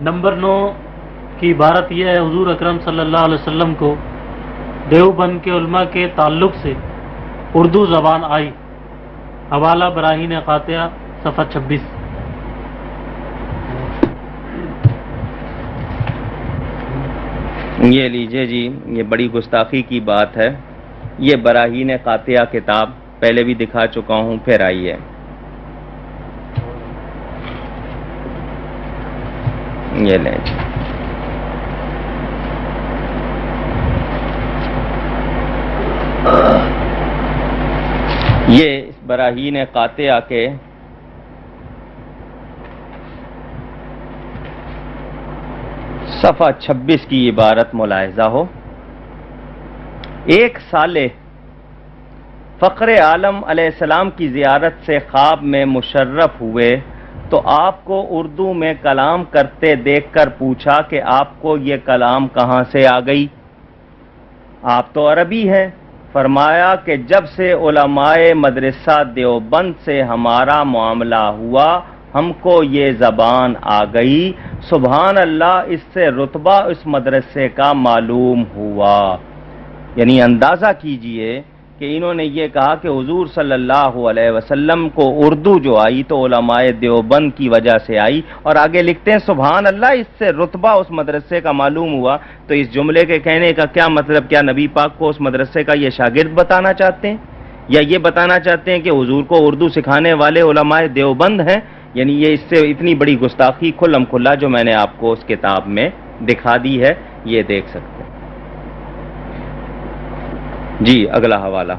Number 9 کی عبارت یہ ہے، حضور اکرم صلی اللہ علیہ وسلم کو دیوبند کے علماء کے تعلق سے اردو زبان آئی۔ حوالہ براہین قاطعہ صفحہ 26۔ یہ لیجئے جی، یہ بڑی گستاخی کی بات ہے۔ یہ براہین قاطعہ کتاب پہلے بھی دکھا چکا ہوں، پھر آئی ہے۔ یہ لیں جی، یہ اس براہین قاطعہ کے صفحہ 26 کی عبارت ملاحظہ ہو۔ ایک صالح فخر عالم علیہ السلام کی زیارت سے خواب میں مشرف ہوئے تو آپ کو اردو میں کلام کرتے دیکھ کر پوچھا کہ آپ کو یہ کلام کہاں سے آ گئی؟ آپ تو عربی ہیں۔ فرمایا کہ جب سے علماء مدرسہ دیوبند سے ہمارا معاملہ ہوا ہم کو یہ زبان آ گئی۔ سبحان اللہ، اس سے رتبہ اس مدرسے کا معلوم ہوا۔ یعنی اندازہ کیجئے کہ انہوں نے یہ کہا کہ حضور صلی اللہ علیہ وسلم کو اردو جو آئی تو علماء دیوبند کی وجہ سے آئی، اور آگے لکھتے ہیں سبحان اللہ، اس سے رتبہ اس مدرسے کا معلوم ہوا۔ تو اس جملے کے کہنے کا کیا مطلب؟ کیا نبی پاک کو اس مدرسے کا یہ شاگرد بتانا چاہتے ہیں، یا یہ بتانا چاہتے ہیں کہ حضور کو اردو سکھانے والے علماء دیوبند ہیں؟ یعنی یہ اس سے اتنی بڑی گستاخی کھلم کھلا جو میں نے آپ کو اس کتاب میں دکھا دی ہے، یہ دیکھ سکتے ہیں۔ جی اگلا حوالہ۔